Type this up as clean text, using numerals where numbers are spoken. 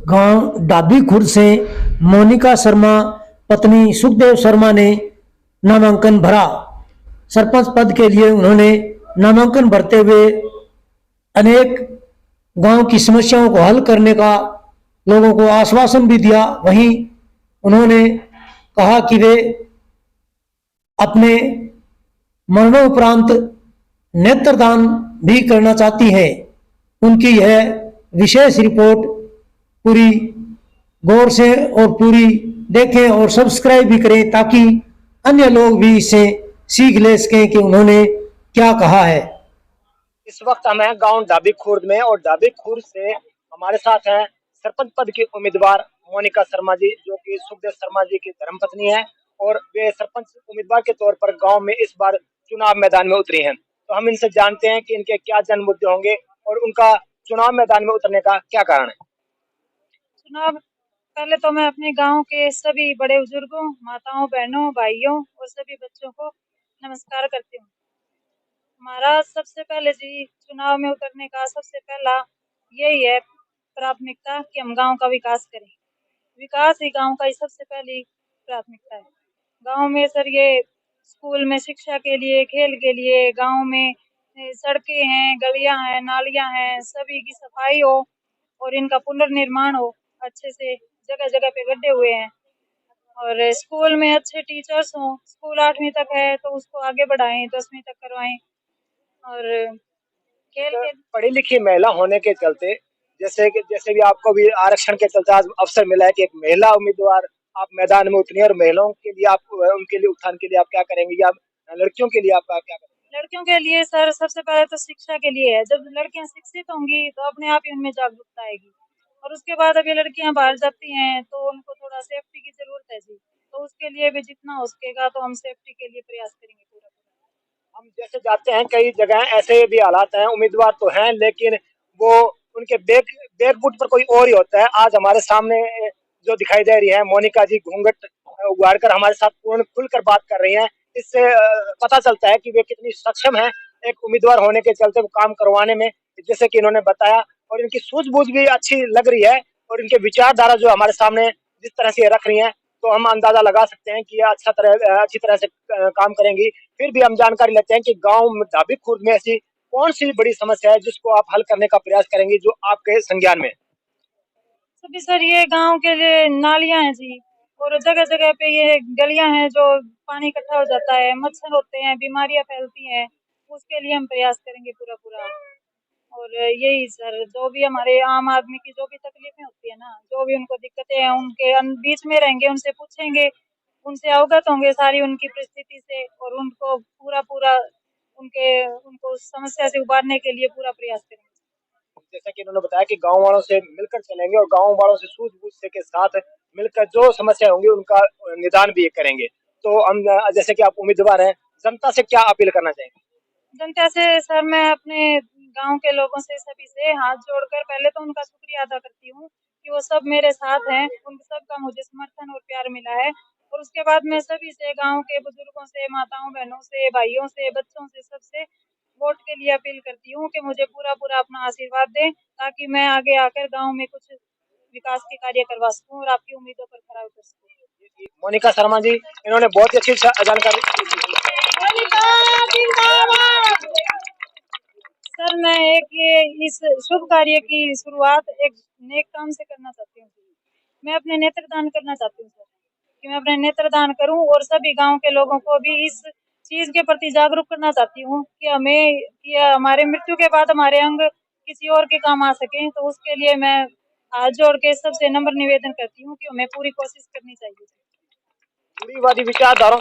गांव डाबी खुर्द से मोनिका शर्मा पत्नी सुखदेव शर्मा ने नामांकन भरा। सरपंच पद के लिए उन्होंने नामांकन भरते हुए अनेक गांव की समस्याओं को हल करने का लोगों को आश्वासन भी दिया। वहीं उन्होंने कहा कि वे अपने मरणोपरांत नेत्रदान भी करना चाहती हैं। उनकी यह विशेष रिपोर्ट पूरी गौर से और पूरी देखें और सब्सक्राइब भी करें ताकि अन्य लोग भी इससे सीख ले सकें कि उन्होंने क्या कहा है। इस वक्त हम हैं गांव डाबी खुर्द में और डाबी खुर्द से हमारे साथ हैं सरपंच पद की उम्मीदवार मोनिका शर्मा जी, जो कि सुखदेव शर्मा जी की धर्मपत्नी है और वे सरपंच उम्मीदवार के तौर पर गांव में इस बार चुनाव मैदान में उतरी हैं। तो हम इनसे जानते हैं कि इनके क्या जन मुद्दे होंगे और उनका चुनाव मैदान में उतरने का क्या कारण है। चुनाव पहले तो मैं अपने गांव के सभी बड़े बुजुर्गों, माताओं, बहनों, भाइयों और सभी बच्चों को नमस्कार करती हूँ। हमारा सबसे पहले जी चुनाव में उतरने का सबसे पहला यही है प्राथमिकता कि हम गांव का विकास करें। विकास ही गांव का सबसे पहली प्राथमिकता है। गांव में सर ये स्कूल में शिक्षा के लिए, खेल के लिए, गांव में सड़कें हैं, गलियां हैं, नालियां हैं, सभी की सफाई हो और इनका पुनर्निर्माण हो अच्छे से। जगह जगह पे गड्ढे हुए हैं और स्कूल में अच्छे टीचर्स हों। स्कूल 8वीं तक है तो उसको आगे बढ़ाएं, 10वीं तक करवाएं। और खेल के पढ़ी लिखी महिला होने के चलते जैसे भी आपको भी आरक्षण के चलते आज अवसर मिला है कि एक महिला उम्मीदवार आप मैदान में उतरी है और महिलाओं के लिए आप उनके लिए उत्थान के लिए आप क्या करेंगे या लड़कियों के लिए आप क्या करेंगे। लड़कियों के लिए सर सबसे पहले तो शिक्षा के लिए है। जब लड़कियां शिक्षित होंगी तो अपने आप ही उनमें जागरूकता आएगी और उसके बाद अभी लड़कियां बाहर जाती हैं तो उनको थोड़ा सेफ्टी की जरूरत है जी। तो उसके लिए भी जितना हो सकेगा तो हम सेफ्टी के लिए प्रयास करेंगे पूरा। हम जैसे जाते हैं कई जगह ऐसे भी हालात हैं, उम्मीदवार तो हैं लेकिन वो उनके बैकफुट पर कोई और ही होता है। आज हमारे सामने जो दिखाई दे रही है मोनिका जी घूंघट उगाड़ कर हमारे साथ पूर्ण खुलकर बात कर रही हैं। इससे पता चलता है कि वे कितनी सक्षम है एक उम्मीदवार होने के चलते वो काम करवाने में, जैसे कि इन्होंने बताया। और इनकी सूझबूझ भी अच्छी लग रही है और इनके विचारधारा जो हमारे सामने जिस तरह से रख रही है तो हम अंदाजा लगा सकते हैं कि अच्छी तरह से काम करेंगी। फिर भी हम जानकारी लेते हैं कि गांव में डाबी खुर्द में ऐसी कौन सी बड़ी समस्या है जिसको आप हल करने का प्रयास करेंगी जो आपके संज्ञान में। सभी सर ये गांव के लिए नालियां हैं जी और जगह जगह पे ये गलियां हैं जो पानी इकट्ठा हो जाता है, मच्छर होते हैं, बीमारियां फैलती हैं। उसके लिए हम प्रयास करेंगे पूरा पूरा। और यही सर जो भी हमारे आम आदमी की जो भी तकलीफें होती है ना, जो भी उनको दिक्कतें हैं, उनके बीच में रहेंगे, उनसे पूछेंगे, उनसे अवगत होंगे सारी उनकी परिस्थिति से और उनको पूरा पूरा उनको समस्या से उबारने के लिए पूरा प्रयास करेंगे। जैसा कि उन्होंने बताया कि गांव वालों से मिलकर चलेंगे और गांव वालों से सूझबूझ से के साथ मिलकर जो समस्या होंगी उनका निदान भी करेंगे। तो हम जैसे कि आप उम्मीदवार हैं, जनता से क्या अपील करना चाहेंगे। जनता से सर मैं अपने गांव के लोगों से सभी से हाथ जोड़कर पहले तो उनका शुक्रिया अदा करती हूँ कि वो सब मेरे साथ हैं। उन सबका मुझे समर्थन और प्यार मिला है और उसके बाद मैं सभी से, गांव के बुजुर्गों से, माताओं बहनों से, भाइयों से, बच्चों से, सबसे वोट के लिए अपील करती हूँ कि मुझे पूरा पूरा अपना आशीर्वाद दें ताकि मैं आगे आकर गाँव में कुछ विकास के कार्य करवा सकूँ और आपकी उम्मीदों पर खरा उतर सकूँ। मोनिका शर्मा जी इन्होंने बहुत ही अच्छी जानकारी। सर मैं इस शुभ कार्य की शुरुआत एक नेक काम से करना चाहती हूँ। मैं अपने नेत्रदान करना चाहती हूँ सर, कि मैं अपने नेत्रदान करूं और सभी गांव के लोगों को भी इस चीज के प्रति जागरूक करना चाहती हूँ कि हमारे मृत्यु के बाद हमारे अंग किसी और के काम आ सके। तो उसके लिए मैं हाथ जोड़ के सबसे नम्र निवेदन करती हूँ कि हमें पूरी कोशिश करनी चाहिए। रूढ़िवादी विचारधाराओं